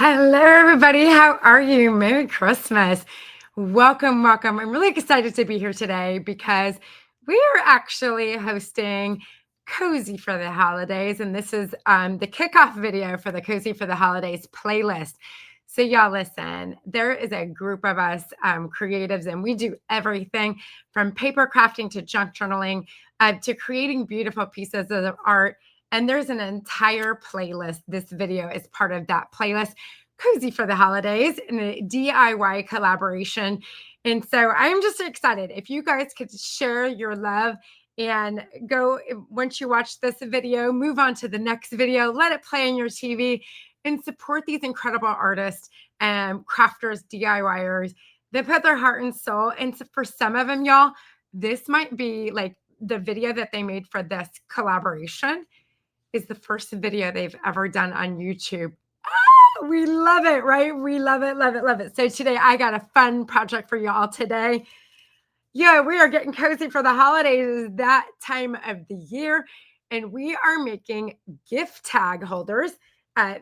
Hello, everybody. How are you? Merry Christmas. Welcome, welcome. I'm really excited to be here today because we are actually hosting Cozy for the Holidays. And this is the kickoff video for the Cozy for the Holidays playlist. So, y'all, listen, there is a group of us creatives, and we do everything from paper crafting to junk journaling to creating beautiful pieces of art. And there's an entire playlist. This video is part of that playlist, Cozy for the Holidays, and a DIY collaboration. And so I'm just excited. If you guys could share your love and go, once you watch this video, move on to the next video, let it play on your TV, and support these incredible artists and crafters, DIYers. They put their heart and soul. And so for some of them, y'all, this might be like the video that they made for this collaboration is the first video they've ever done on YouTube. Ah, we love it, right? We love it, love it, love it. So today I got a fun project for y'all today. Yeah, we are getting cozy for the holidays, that time of the year, and we are making gift tag holders.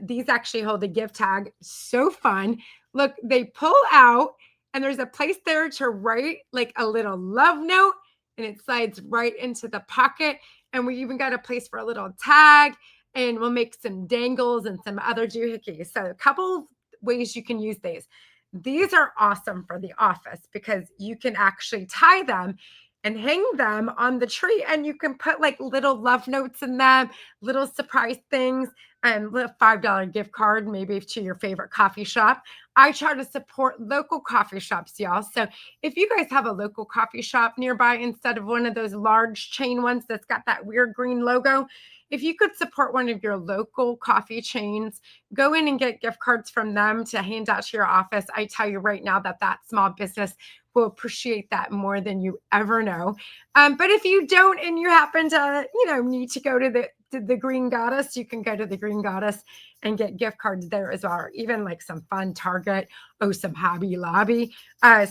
These actually hold a gift tag. So fun. Look, they pull out, and there's a place there to write like a little love note, and it slides right into the pocket. And we even got a place for a little tag, and we'll make some dangles and some other doohickeys. So a couple ways you can use these. These are awesome for the office because you can actually tie them and hang them on the tree, and you can put like little love notes in them, little surprise things, and a $5 gift card, maybe to your favorite coffee shop. I try to support local coffee shops, y'all. So if you guys have a local coffee shop nearby instead of one of those large chain ones that's got that weird green logo, if you could support one of your local coffee chains, go in and get gift cards from them to hand out to your office. I tell you right now that that small business will appreciate that more than you ever know. But if you don't and you happen to, need to go to the Green Goddess, you can go to the Green Goddess and get gift cards there as well, or even like some fun Target, some Hobby Lobby,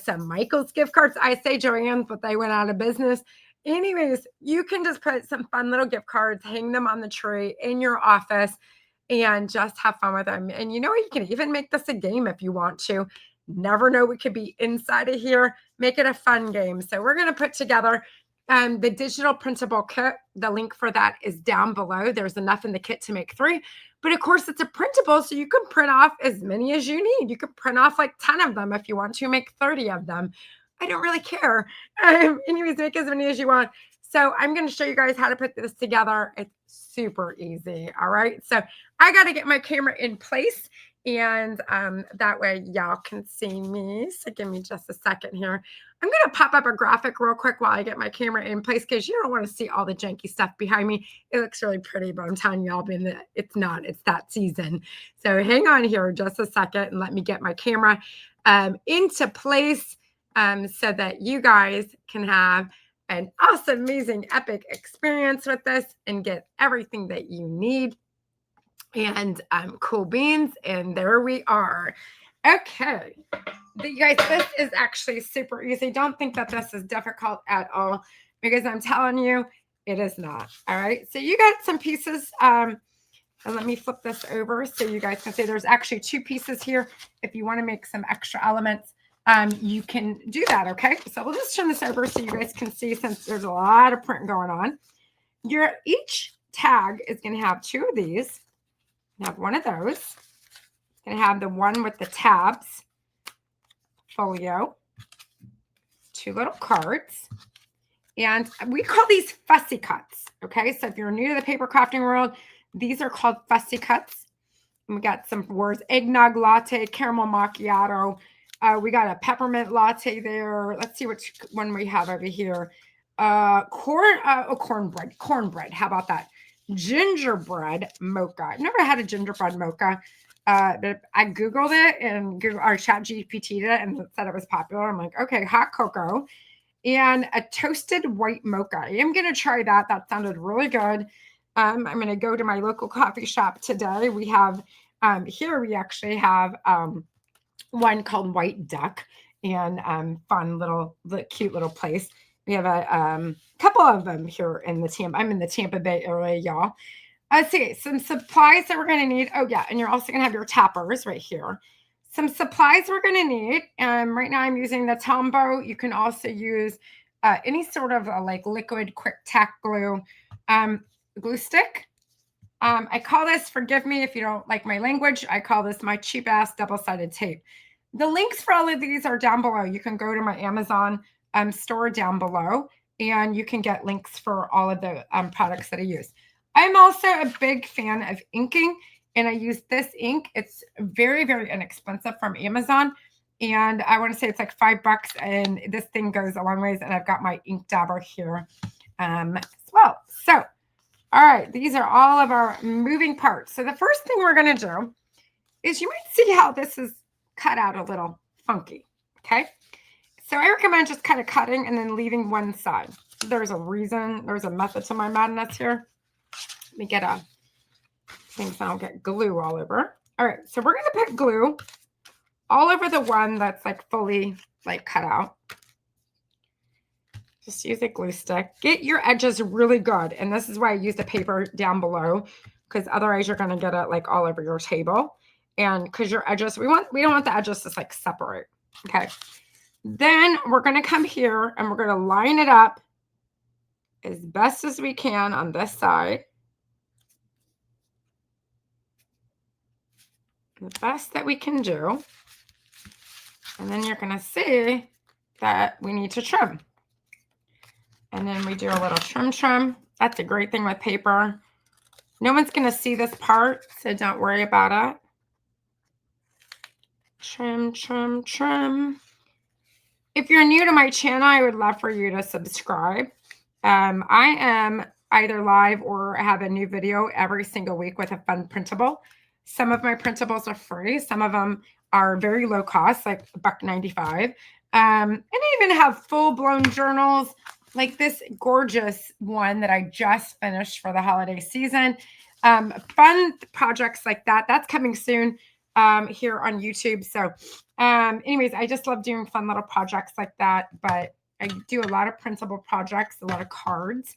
some Michael's gift cards. I say Joann's, but they went out of business. Anyways, you can just put some fun little gift cards, hang them on the tree in your office, and just have fun with them. And you can even make this a game if you want to. Never know what could be inside of here. Make it a fun game. So we're going to put together the digital printable kit. The link for that is down below. There's enough in the kit to make 3. But of course, it's a printable, so you can print off as many as you need. You can print off like 10 of them if you want to, make 30 of them. I don't really care. Anyways, make as many as you want. So I'm going to show you guys how to put this together. It's super easy. All right. So I got to get my camera in place, and that way y'all can see me. So give me just a second here. I'm going to pop up a graphic real quick while I get my camera in place, because you don't want to see all the janky stuff behind me. It looks really pretty, but I'm telling y'all, it's not. It's that season. So hang on here just a second and let me get my camera into place so that you guys can have an awesome, amazing, epic experience with this and get everything that you need. And cool beans. And there we are. Okay. You guys, this is actually super easy. Don't think that this is difficult at all, because I'm telling you, it is not. All right. So you got some pieces. And let me flip this over so you guys can see there's actually 2 pieces here. If you want to make some extra elements, you can do that. Okay. So we'll just turn this over so you guys can see, since there's a lot of print going on. Each tag is going to have 2 of these. Have one of those. It's going to have the one with the tabs, folio, 2 little cards, and we call these fussy cuts. Okay, so if you're new to the paper crafting world, these are called fussy cuts. And we got some words: eggnog latte, caramel macchiato. We got a peppermint latte there. Let's see which one we have over here. Cornbread. How about that? Gingerbread mocha. I've never had a gingerbread mocha. But I Googled it, and our chat GPT'd it, and it said it was popular. I'm like, okay, hot cocoa and a toasted white mocha. I am going to try that. That sounded really good. I'm going to go to my local coffee shop today. We have, here we actually have one called White Duck, and fun cute little place. We have a couple of them here in the Tampa. I'm in the Tampa Bay area, y'all. Let's see, some supplies that we're going to need. Oh, yeah. And you're also going to have your tappers right here. Some supplies we're going to need. Right now I'm using the Tombow. You can also use any sort of like liquid quick tack glue, glue stick. I call this, forgive me if you don't like my language, I call this my cheap ass double-sided tape. The links for all of these are down below. You can go to my Amazon store down below, and you can get links for all of the products that I use. I'm also a big fan of inking, and I use this ink. It's very, very inexpensive from Amazon. And I want to say it's like $5, and this thing goes a long ways. And I've got my ink dabber here as well. So, all right, these are all of our moving parts. So the first thing we're going to do is, you might see how this is cut out a little funky, okay? So I recommend just kind of cutting and then leaving one side. There's a reason, there's a method to my madness here. Let me get a thing so I don't get glue all over. All right, so we're going to put glue all over the one that's like fully like cut out. Just use a glue stick. Get your edges really good. And this is why I use the paper down below, because otherwise you're going to get it like all over your table. And because your edges, we don't want the edges to like separate. Okay. Then we're going to come here and we're going to line it up as best as we can on this side. The best that we can do. And then you're going to see that we need to trim. And then we do a little trim. That's a great thing with paper. No one's going to see this part, so don't worry about it. Trim. If you're new to my channel, I would love for you to subscribe. I am either live or have a new video every single week with a fun printable. Some of my printables are free. Some of them are very low cost, like $1.95. And I even have full-blown journals, like this gorgeous one that I just finished for the holiday season. Fun projects like that. That's coming soon here on YouTube. So anyways, I just love doing fun little projects like that. But I do a lot of printable projects, a lot of cards,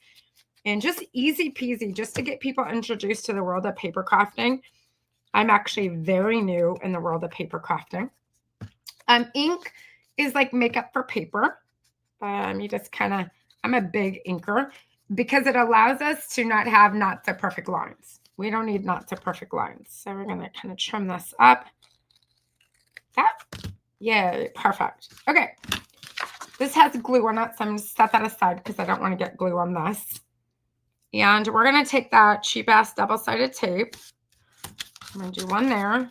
and just easy peasy, just to get people introduced to the world of paper crafting. I'm actually very new in the world of paper crafting. Ink is like makeup for paper. You just kind of, I'm a big inker because it allows us to not have not so perfect lines. We don't need not so perfect lines. So we're going to kind of trim this up. Yeah, perfect. Okay. This has glue on it, so I'm going to set that aside because I don't want to get glue on this. And we're going to take that cheap ass double-sided tape. I'm going to do one there.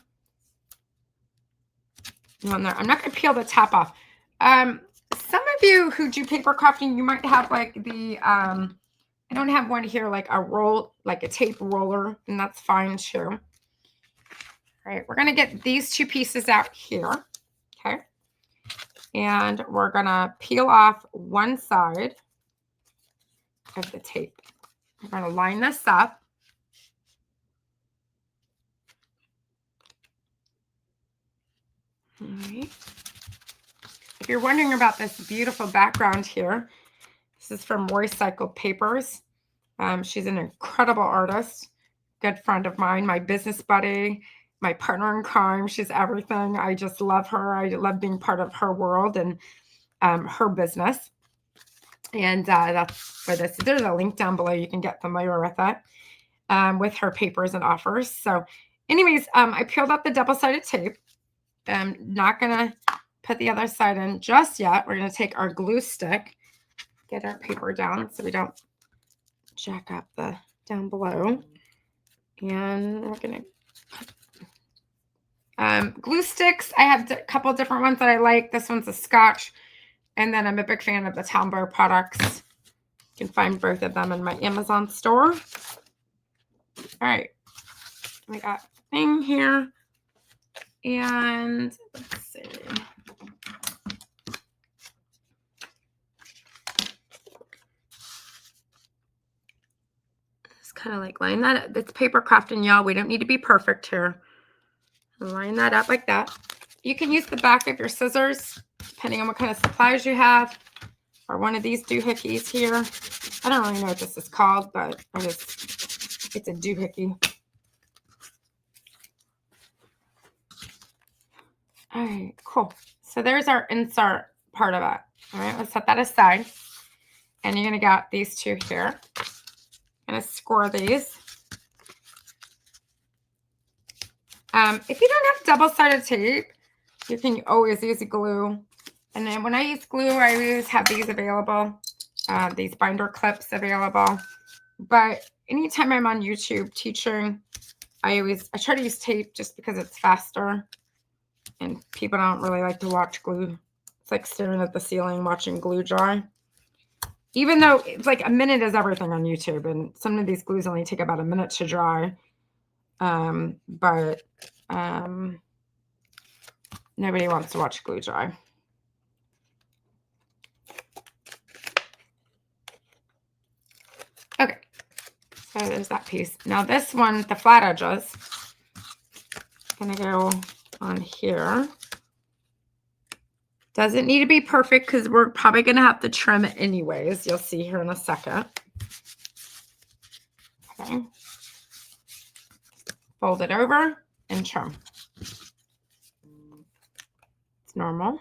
One there. I'm not going to peel the top off. Some of you who do paper crafting, you might have like the, I don't have one here, like a roll, like a tape roller, and that's fine too. All right, we're going to get these two pieces out here. Okay. And we're going to peel off one side of the tape. We're going to line this up. All right. If you're wondering about this beautiful background here, this is from Recycled Papers. She's an incredible artist, good friend of mine, my business buddy, my partner in crime. She's everything. I just love her. I love being part of her world and her business. And that's for this. There's a link down below. You can get familiar with it, with her papers and offers. So anyways, I peeled up the double-sided tape. I'm not going to put the other side in just yet. We're going to take our glue stick, get our paper down so we don't jack up the down below. And we're going to glue sticks. I have a couple different ones that I like. This one's a Scotch. And then I'm a big fan of the Tombow products. You can find both of them in my Amazon store. All right. We got a thing here. And let's see. Just kind of like line that up. It's paper crafting, y'all. We don't need to be perfect here. Line that up like that. You can use the back of your scissors, depending on what kind of supplies you have, or one of these doohickeys here. I don't really know what this is called, but I just It's a doohickey. All right, cool. So there's our insert part of it. All right, let's set that aside. And you're going to get these two here. I'm going to score these. If you don't have double-sided tape, you can always use glue. And then when I use glue, I always have these available, these binder clips available. But anytime I'm on YouTube teaching, I try to use tape just because it's faster. And people don't really like to watch glue. It's like staring at the ceiling watching glue dry. Even though it's like a minute is everything on YouTube, and some of these glues only take about a minute to dry. But nobody wants to watch glue dry. Okay, so there's that piece. Now this one, the flat edges, gonna go on here. Doesn't need to be perfect because we're probably gonna have to trim it anyways. You'll see here in a second. Okay. Fold it over and trim. It's normal.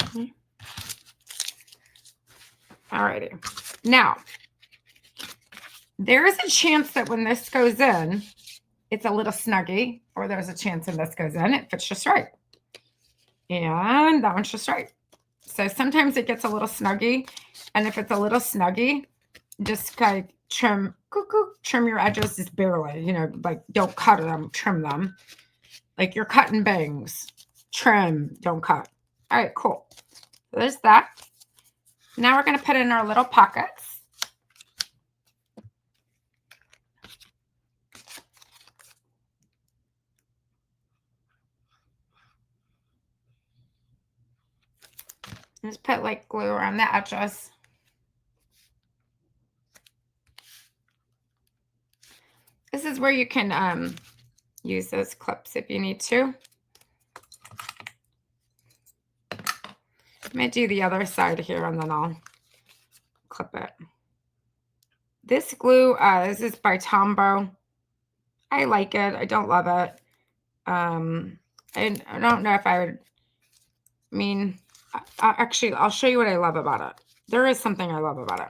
Okay. Alrighty. Now, there is a chance that when this goes in, it's a little snuggy, or there's a chance when this goes in, it fits just right. And that one's just right. So sometimes it gets a little snuggy. And if it's a little snuggy, just like trim your edges just barely, you know, like don't cut them, trim them. Like you're cutting bangs. Trim, don't cut. All right, cool. So there's that. Now we're going to put in our little pockets. Just put like glue around the edges. This is where you can use those clips if you need to. I'm going to do the other side here and then I'll clip it. This glue, this is by Tombow. I like it. I don't love it. I don't know if I would, actually, I'll show you what I love about it. There is something I love about it.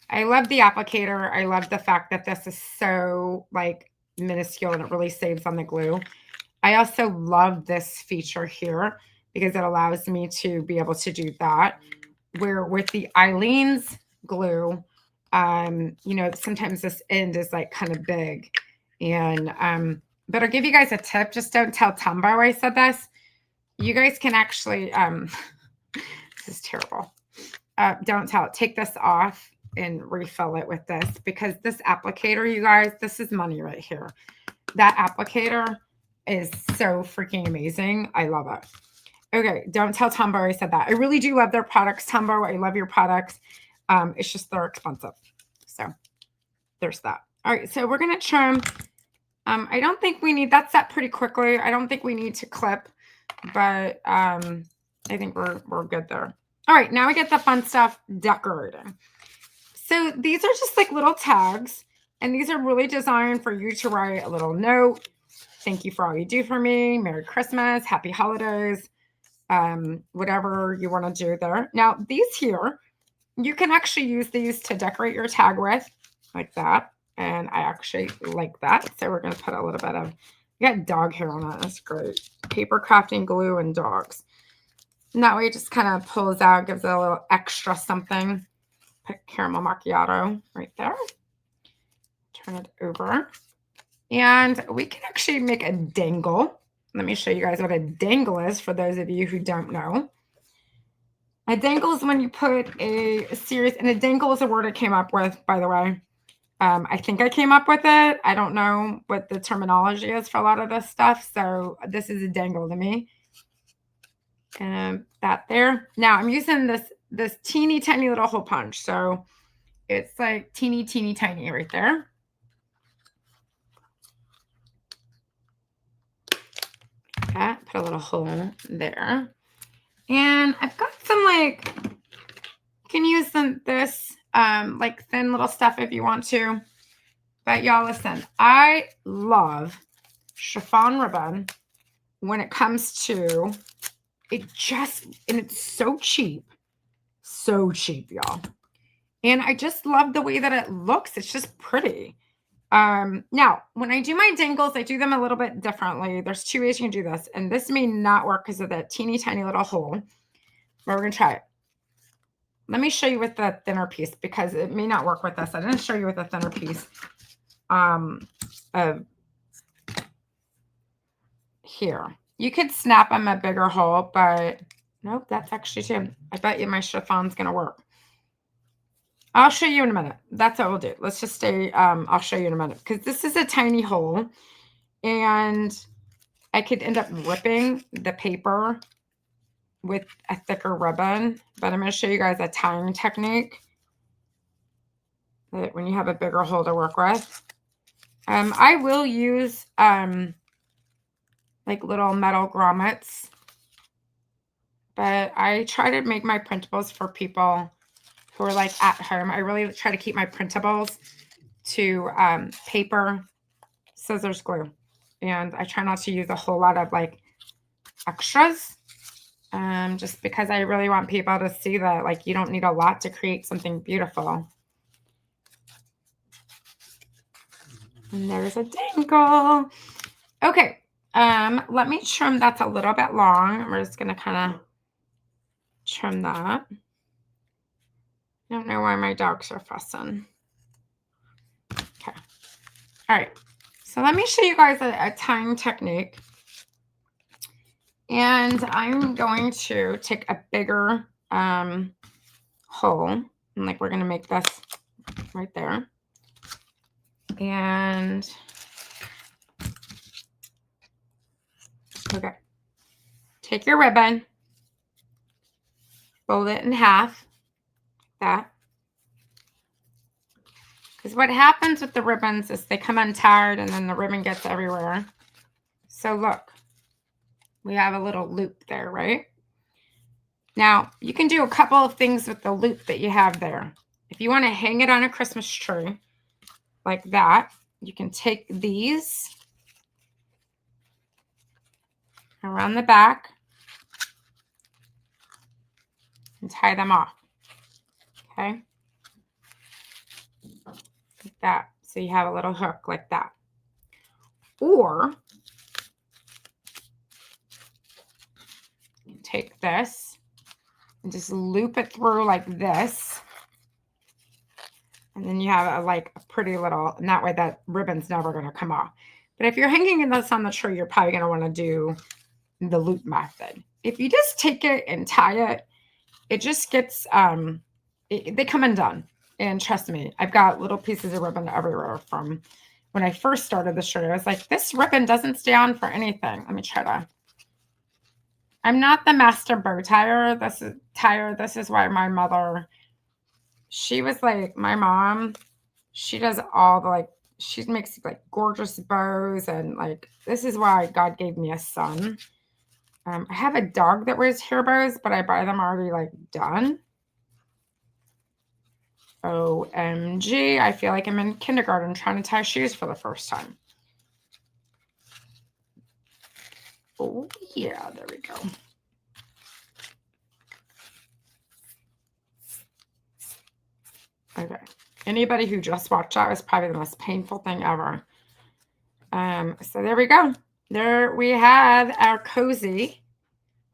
I love the applicator. I love the fact that this is so like minuscule and it really saves on the glue. I also love this feature here because it allows me to be able to do that. Where with the Eileen's glue, you know, sometimes this end is like kind of big. And but I'll give you guys a tip. Just don't tell Tombow I said this. You guys can actually this is terrible. Don't tell it. Take this off and refill it with this, because this applicator, you guys, this is money right here. That applicator is so freaking amazing. I love it. Okay, don't tell Tombow I said that. I really do love their products, Tombow. I love your products. It's just they're expensive. So there's that. All right, so we're going to trim. I don't think we need, that's set pretty quickly. I don't think we need to clip, but I think we're good there. All right, now we get the fun stuff, decorating. So these are just like little tags, and these are really designed for you to write a little note. Thank you for all you do for me. Merry Christmas, happy holidays, whatever you want to do there. Now, these here, you can actually use these to decorate your tag with, like that. And I actually like that. So we're going to put a little bit of, you got dog hair on it. That's great. Paper crafting glue and dogs. And that way it just kind of pulls out, gives it a little extra something. Put caramel macchiato right there. Turn it over. And we can actually make a dangle. Let me show you guys what a dangle is for those of you who don't know. A dangle is when you put a series, and a dangle is a word I came up with, by the way. I think I came up with it. I don't know what the terminology is for a lot of this stuff. So this is a dangle to me. And that there. Now I'm using this teeny tiny little hole punch. So it's like teeny tiny right there. Okay, put a little hole there. And I've got some like, you can use this like thin little stuff if you want to. But y'all listen, I love chiffon ribbon when it comes to it and it's so cheap, y'all. And I just love the way that it looks. It's just pretty. Now, when I do my dangles, I do them a little bit differently. There's two ways you can do this. And this may not work because of that teeny tiny little hole. But we're going to try it. Let me show you with the thinner piece because it may not work with this. I didn't show you with a thinner piece. Here. You could snap them a bigger hole, but nope, that's actually too. I bet you my chiffon's going to work. I'll show you in a minute. That's what we'll do. Let's just stay. I'll show you in a minute because this is a tiny hole and I could end up ripping the paper with a thicker ribbon, but I'm going to show you guys a tying technique that when you have a bigger hole to work with. I will use like little metal grommets, but I try to make my printables for people who are like at home. I really try to keep my printables to paper, scissors, glue, and I try not to use a whole lot of like extras. Just because I really want people to see that like you don't need a lot to create something beautiful. And there's a dangle. Okay, let me trim. That's a little bit long. We're just gonna kind of trim that. I don't know why my dogs are fussing. Okay. All right. So let me show you guys a tying technique. And I'm going to take a bigger hole. And like we're going to make this right there. And okay. Take your ribbon. Fold it in half. Like that. Because what happens with the ribbons is they come untied and then the ribbon gets everywhere. So look. We have a little loop there, right? Now, you can do a couple of things with the loop that you have there. If you want to hang it on a Christmas tree like that, you can take these around the back and tie them off. Okay? Like that. So you have a little hook like that. Or take this and just loop it through like this. And then you have like a pretty little, and that way that ribbon's never going to come off. But if you're hanging this on the tree, you're probably going to want to do the loop method. If you just take it and tie it, it just gets, they come undone. And trust me, I've got little pieces of ribbon everywhere from when I first started the shirt. I was like, this ribbon doesn't stay on for anything. Let me try to. I'm not the master bow tire. This is why my mother, she was like, my mom, she does all the like, she makes like gorgeous bows. And like, this is why God gave me a son. I have a dog that wears hair bows, but I buy them already like done. OMG, I feel like I'm in kindergarten trying to tie shoes for the first time. Oh yeah, there we go. Okay. Anybody who just watched that was probably the most painful thing ever. So there we go. There we have our cozy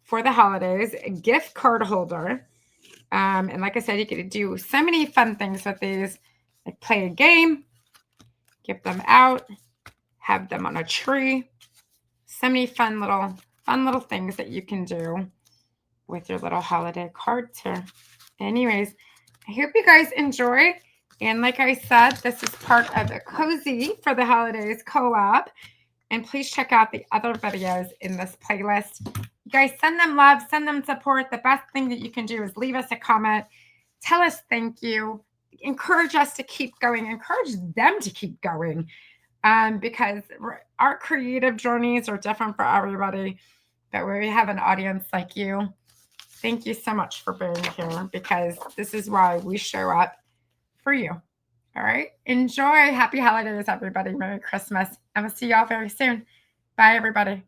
for the holidays gift card holder. And like I said, you could do so many fun things with these. Like play a game, give them out, have them on a tree. So many fun little things that you can do with your little holiday cards here. Anyways, I hope you guys enjoy. And like I said, this is part of a Cozy for the Holidays collab. And please check out the other videos in this playlist. You guys send them love, send them support. The best thing that you can do is leave us a comment. Tell us thank you. Encourage us to keep going. Encourage them to keep going. Because our creative journeys are different for everybody. But we have an audience like you. Thank you so much for being here because this is why we show up for you. All right. Enjoy. Happy holidays, everybody. Merry Christmas. I will see y'all very soon. Bye, everybody.